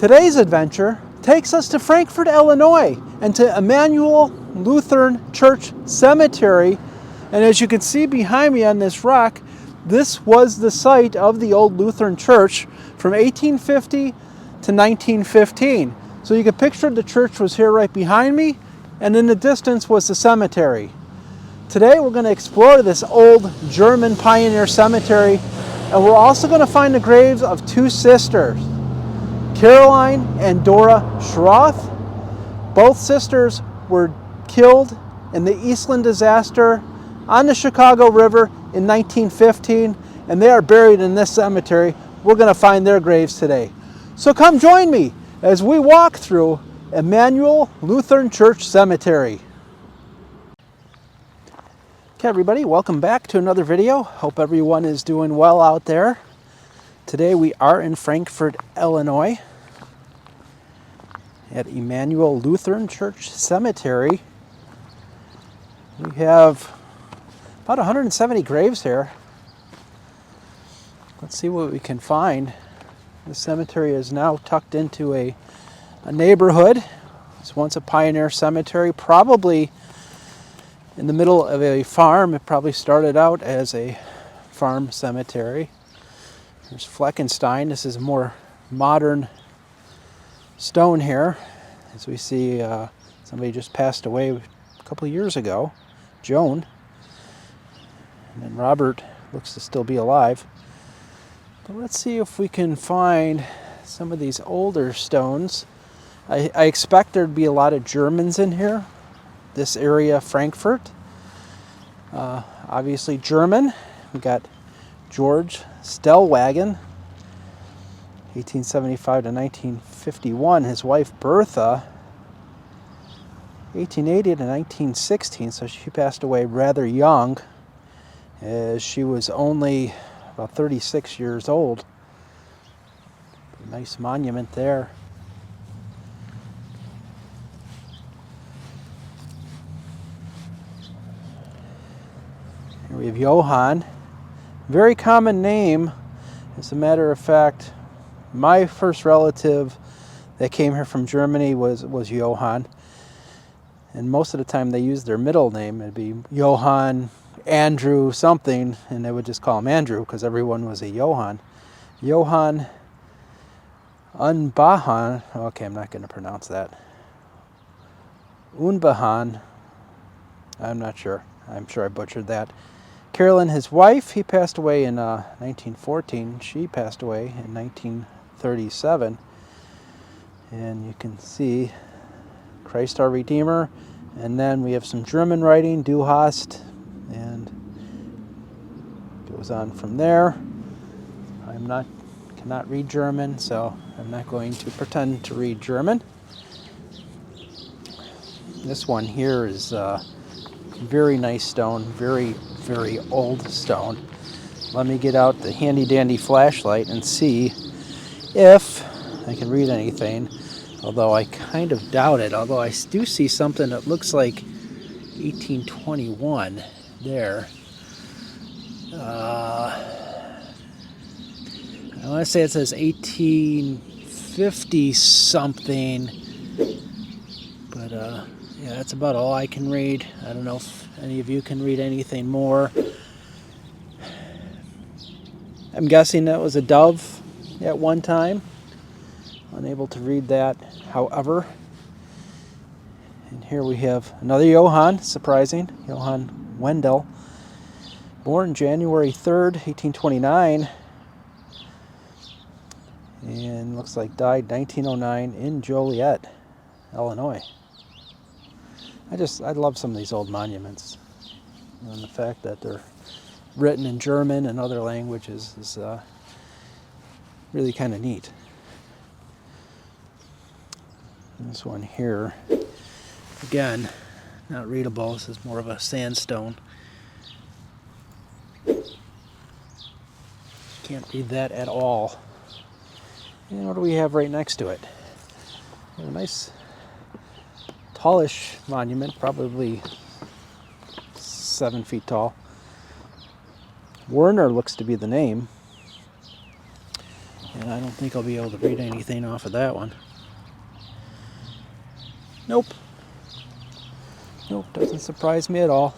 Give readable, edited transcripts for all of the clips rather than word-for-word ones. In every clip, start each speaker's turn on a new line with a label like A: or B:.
A: Today's adventure takes us to Frankfort, Illinois, and to Immanual Lutheran Church Cemetery. And as you can see behind me on this rock, this was the site of the old Lutheran church from 1850 to 1915. So you can picture the church was here right behind me, and in the distance was the cemetery. Today we're going to explore this old German pioneer cemetery, and we're also going to find the graves of two sisters, Caroline and Dora Schroth. Both sisters were killed in the Eastland disaster on the Chicago River in 1915, and they are buried in this cemetery. We're going to find their graves today. So come join me as we walk through Immanual Lutheran Church Cemetery. Okay, everybody, welcome back to another video. Hope everyone is doing well out there. Today we are in Frankfort, Illinois, at Immanual Lutheran Church Cemetery. We have about 170 graves here. Let's see what we can find. The cemetery is now tucked into a neighborhood. It's once a pioneer cemetery, probably in the middle of a farm. It probably started out as a farm cemetery. There's Fleckenstein. This is a more modern stone here. As we see, somebody just passed away a couple of years ago, Joan. And then Robert looks to still be alive. But let's see if we can find some of these older stones. I expect there'd be a lot of Germans in here. This area, Frankfort. Obviously German. We got George Stellwagen, 1875 to 1951. His wife Bertha, 1880 to 1916. So she passed away rather young, as she was only about 36 years old. A nice monument there. Here we have Johann. Very common name. As a matter of fact, my first relative that came here from Germany was Johann. And most of the time they used their middle name. It'd be Johann, Andrew, something, and they would just call him Andrew because everyone was a Johann. Johann Unbahan. Okay, I'm not going to pronounce that. Unbahan. I'm not sure. I'm sure I butchered that. Caroline, his wife, he passed away in 1914. She passed away in 1937. And you can see Christ our Redeemer. And then we have some German writing, Du hast, and goes on from there. Cannot read German, so I'm not going to pretend to read German. This one here is very nice stone, very old stone. Let me get out the handy dandy flashlight and see if I can read anything, although I kind of doubt it. Although I do see something that looks like 1821 there. I want to say it says 1850 something, but yeah, that's about all I can read. I don't know if any of you can read anything more. I'm guessing that was a dove at one time. Unable to read that, however. And here we have another Johann, surprising, Johann Wendell. Born January 3rd, 1829. And looks like died 1909 in Joliet, Illinois. I love some of these old monuments. And the fact that they're written in German and other languages is really kind of neat. This one here, again, not readable. This is more of a sandstone. Can't read that at all. And what do we have right next to it? A nice tallish monument, probably 7 feet tall. Werner looks to be the name. And I don't think I'll be able to read anything off of that one. Nope. Nope, doesn't surprise me at all.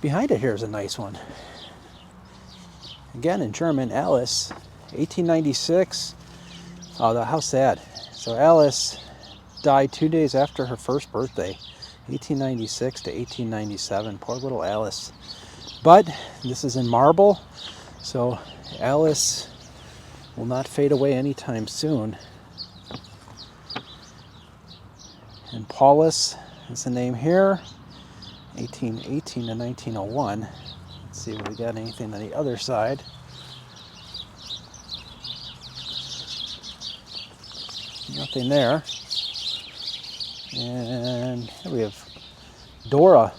A: Behind it here is a nice one. Again in German, Alice, 1896. Oh, how sad. So Alice died 2 days after her first birthday, 1896 to 1897. Poor little Alice. But this is in marble, so Alice will not fade away anytime soon. And Paulus is the name here, 1818 to 1901. Let's see if we got anything on the other side. Nothing there. And here we have Dora.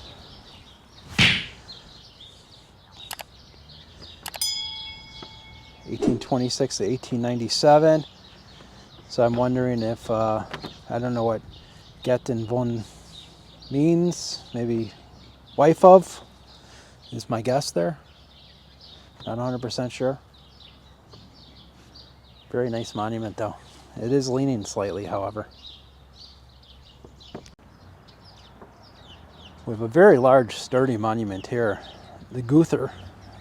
A: (1826 to 1897). So I'm wondering if, I don't know what Getten von means. Maybe wife of is my guess there. Not 100% sure. Very nice monument though. It is leaning slightly, however. We have a very large, sturdy monument here. The Gunther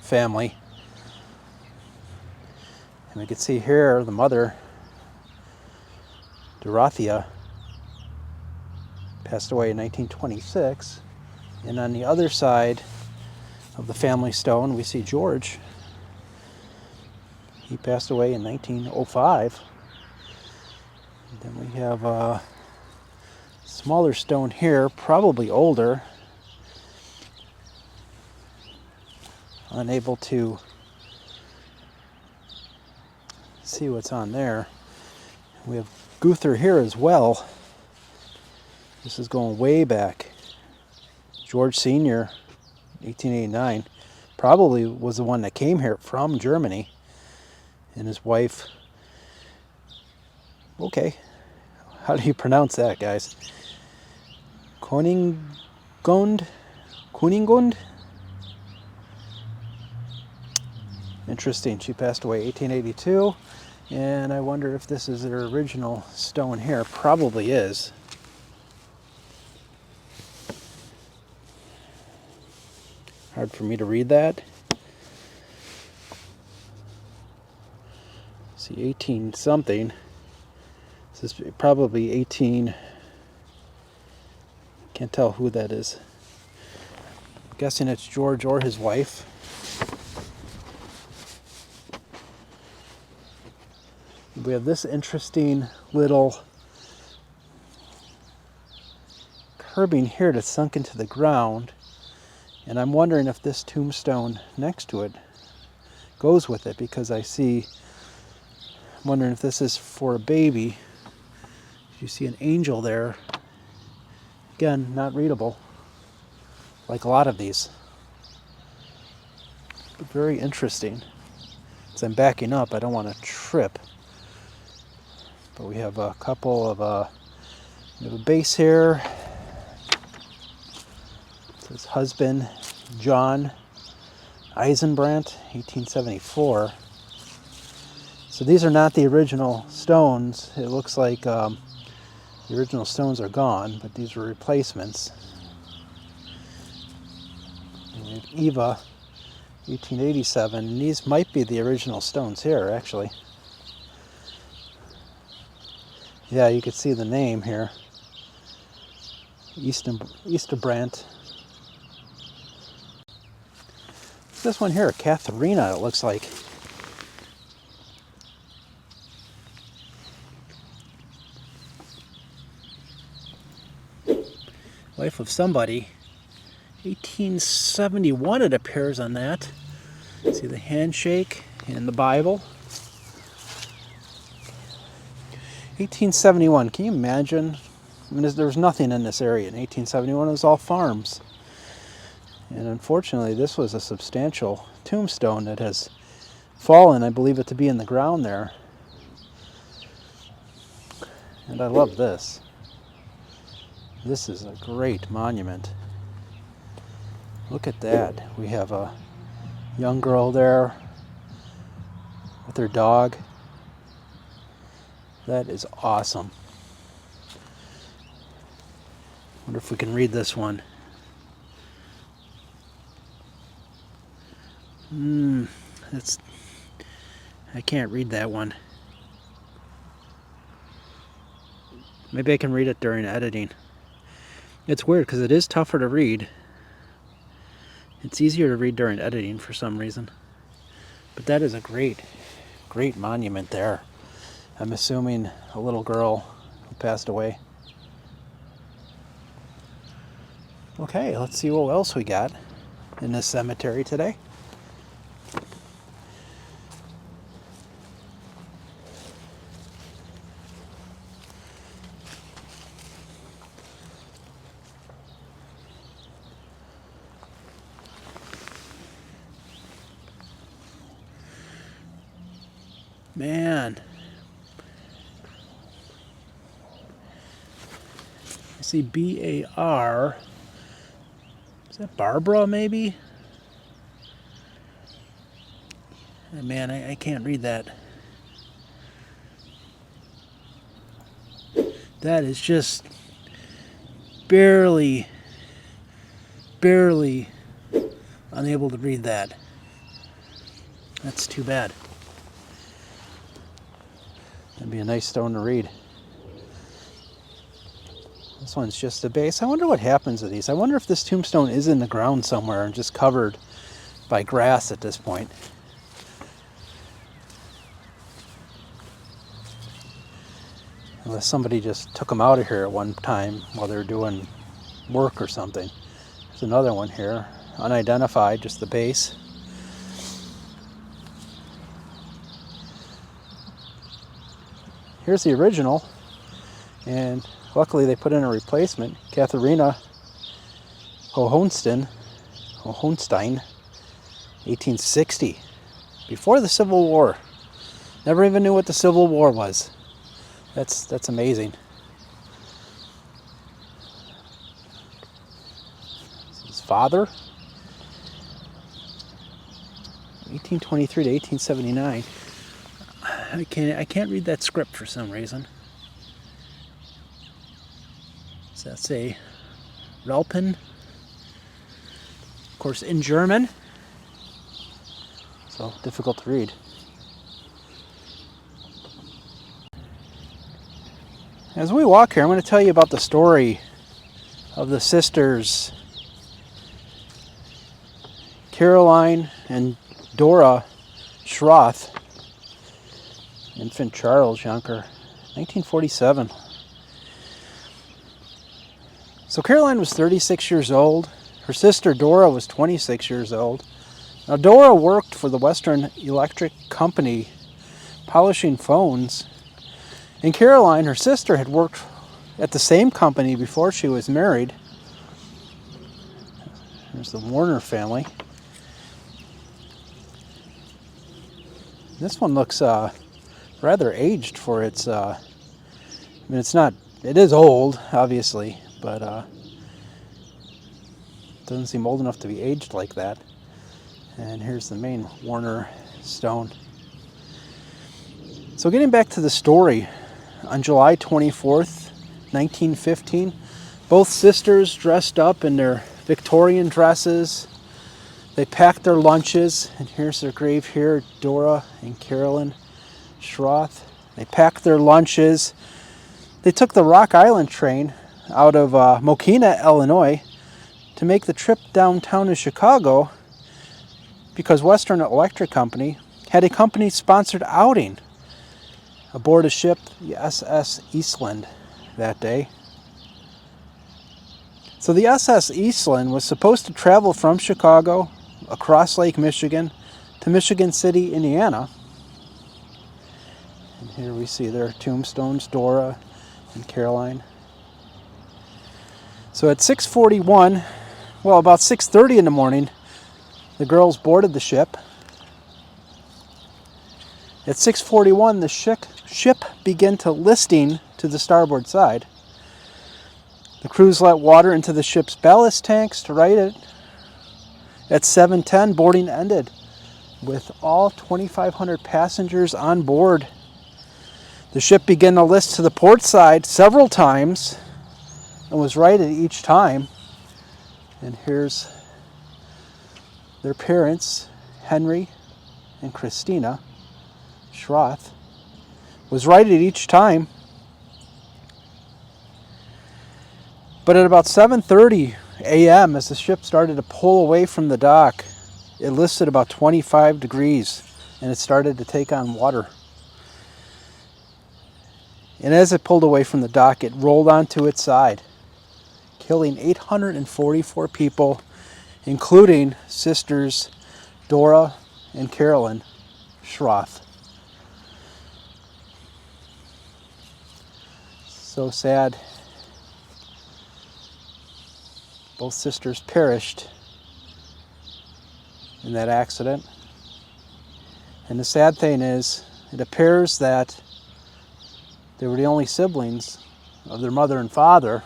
A: family. And we can see here the mother, Dorothea, passed away in 1926. And on the other side of the family stone, we see George. He passed away in 1905. And then we have a smaller stone here, probably older. Unable to see what's on there. We have Gunther here as well. This is going way back. George Sr., 1889, probably was the one that came here from Germany. And his wife, okay, how do you pronounce that, guys? Kuningund? Interesting. She passed away 1882, and I wonder if this is their original stone here. Probably is. Hard for me to read that. See, 18 something. This is probably 18. Can't tell who that is. I'm guessing it's George or his wife. We have this interesting little curbing here that's sunk into the ground. And I'm wondering if this tombstone next to it goes with it, because I'm wondering if this is for a baby. You see an angel there. Again, not readable, like a lot of these. But very interesting. As I'm backing up, I don't want to trip. But we have a couple of, we have a base here. It says husband, John Eisenbrandt, 1874. So these are not the original stones. It looks like the original stones are gone, but these were replacements. And we have Eva, 1887. And these might be the original stones here, actually. Yeah, you can see the name here. Easterbrandt. This one here, Katharina, it looks like. Wife of somebody. 1871 it appears on that. See the handshake in the Bible. 1871, can you imagine? I mean, there was nothing in this area in 1871. It was all farms. And unfortunately, this was a substantial tombstone that has fallen. I believe it to be in the ground there. And I love this. This is a great monument. Look at that. We have a young girl there with her dog. That is awesome. Wonder if we can read this one. I can't read that one. Maybe I can read it during editing. It's weird because it is tougher to read. It's easier to read during editing for some reason. But that is a great monument there. I'm assuming a little girl who passed away. Okay, let's see what else we got in this cemetery today. Man, I see B-A-R. Is that Barbara, maybe? Man, I can't read that. That is just barely unable to read that. That's too bad. That'd be a nice stone to read. This one's just a base. I wonder what happens to these. I wonder if this tombstone is in the ground somewhere and just covered by grass at this point. Unless somebody just took them out of here at one time while they were doing work or something. There's another one here, unidentified, just the base. Here's the original, and luckily they put in a replacement. Katharina Hohenstein, 1860, before the Civil War. Never even knew what the Civil War was. That's amazing. This is his father, 1823 to 1879. I can't read that script for some reason. Does that say Relpen? Of course, in German, so difficult to read. As we walk here, I'm going to tell you about the story of the sisters Caroline and Dora Schroth, infant Charles Yonker, 1947. So Caroline was 36 years old. Her sister Dora was 26 years old. Now Dora worked for the Western Electric Company polishing phones. And Caroline, her sister, had worked at the same company before she was married. There's the Warner family. This one looks rather aged for its, I mean, it is old, obviously, but doesn't seem old enough to be aged like that. And here's the main Warner stone. So getting back to the story, on July 24th, 1915, both sisters dressed up in their Victorian dresses. They packed their lunches, and here's their grave here, Dora and Caroline Schroth. They packed their lunches. They took the Rock Island train out of Mokina, Illinois, to make the trip downtown to Chicago because Western Electric Company had a company-sponsored outing aboard a ship, the SS Eastland, that day. So the SS Eastland was supposed to travel from Chicago across Lake Michigan to Michigan City, Indiana. And here we see their tombstones, Dora and Caroline. So at 6:41, well, about 6:30 in the morning, the girls boarded the ship. At 6:41, the ship began to listing to the starboard side. The crews let water into the ship's ballast tanks to right it. At 7:10, boarding ended with all 2,500 passengers on board. The ship began to list to the port side several times and was righted each time. And here's their parents, Henry and Christina Schroth, was righted each time. But at about 7:30 a.m., as the ship started to pull away from the dock, it listed about 25 degrees and it started to take on water. And as it pulled away from the dock, it rolled onto its side, killing 844 people, including sisters Dora and Caroline Schroth. So sad. Both sisters perished in that accident. And the sad thing is, it appears that they were the only siblings of their mother and father.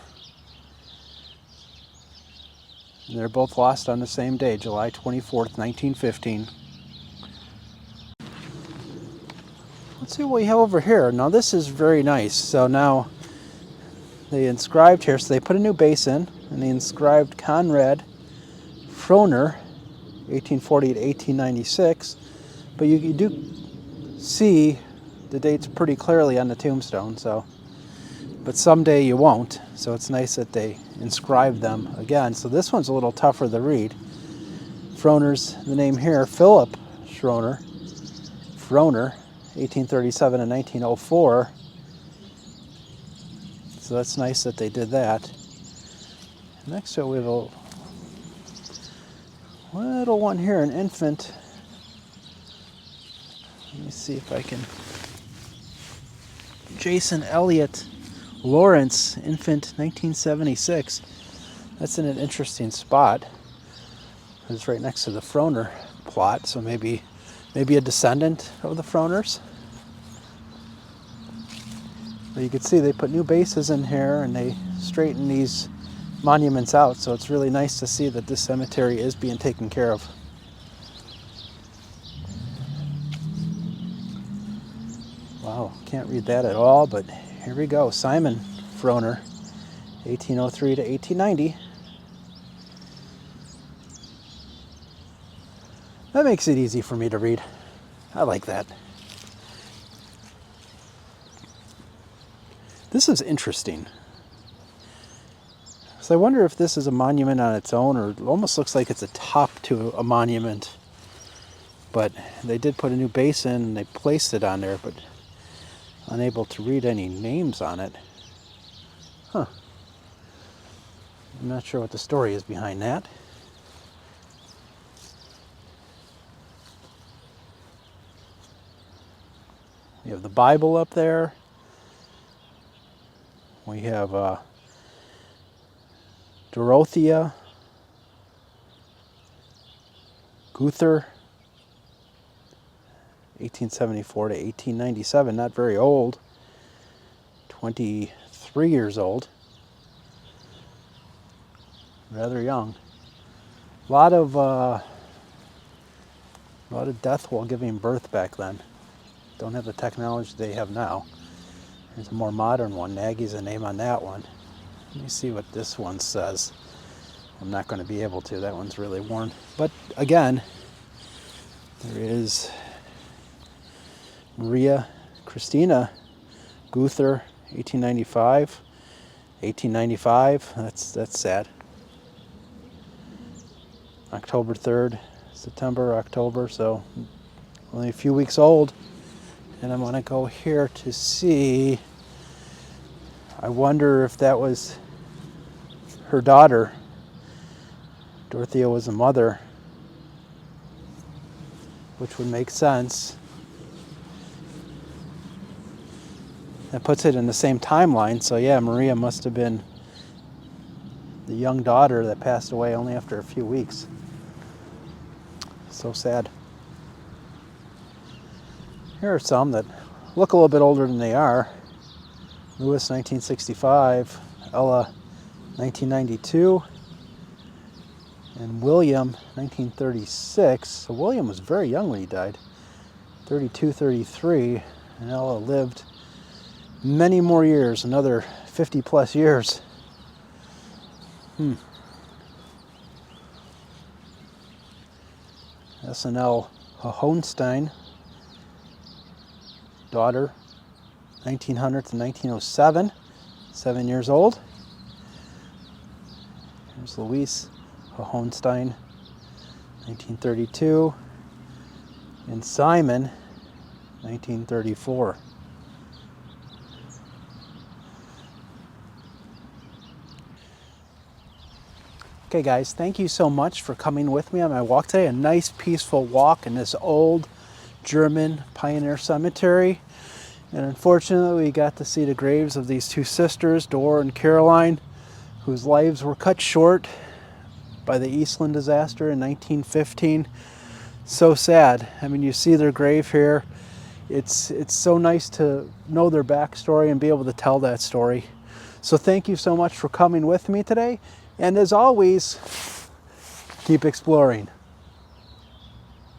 A: And they're both lost on the same day, July 24th, 1915. Let's see what we have over here. Now this is very nice. So now they inscribed here, so they put a new base in, and they inscribed Conrad Frohner, 1840 to 1896. But you do see the dates pretty clearly on the tombstone, so, but someday you won't, so it's nice that they inscribed them again. So this one's a little tougher to read. Frohner's the name here, Philip Frohner, 1837 and 1904. So that's nice that they did that. Next to it we have a little one here, an infant. Let me see if I can. Jason Elliott Lawrence, infant, 1976. That's in an interesting spot. It's right next to the Frohner plot, so maybe a descendant of the Frohners. But you can see they put new bases in here and they straighten these monuments out, so it's really nice to see that this cemetery is being taken care of. Wow, can't read that at all, but here we go. Simon Frohner, 1803 to 1890. That makes it easy for me to read. I like that. This is interesting. So I wonder if this is a monument on its own, or it almost looks like it's a top to a monument. But they did put a new base in and they placed it on there, but unable to read any names on it. Huh. I'm not sure what the story is behind that. We have the Bible up there. We have Dorothea Guther, 1874 to 1897, not very old, 23 years old, rather young. A lot of death while giving birth back then. Don't have the technology they have now. There's a more modern one. Nagy's the name on that one. Let me see what this one says. I'm not going to be able to. That one's really worn. But again, there is Maria Christina Guther, 1895. 1895. That's sad. October 3rd, September, October. So only a few weeks old. And I'm going to go here to see. I wonder if that was her daughter. Dorothea was a mother, which would make sense. That puts it in the same timeline. So yeah, Maria must have been the young daughter that passed away only after a few weeks. So sad. Here are some that look a little bit older than they are. Lewis, 1965. Ella, 1992. And William, 1936. So William was very young when he died. 32, 33. And Ella lived many more years, another 50 plus years. SNL Hohenstein, daughter, 1900 to 1907, 7 years old. Here's Louise Hohenstein, 1932, and Simon, 1934. Okay guys, thank you so much for coming with me on my walk today. A nice peaceful walk in this old German pioneer cemetery. And unfortunately we got to see the graves of these two sisters, Dora and Caroline, whose lives were cut short by the Eastland disaster in 1915. So sad. I mean, you see their grave here. It's so nice to know their backstory and be able to tell that story. So thank you so much for coming with me today. And as always, keep exploring.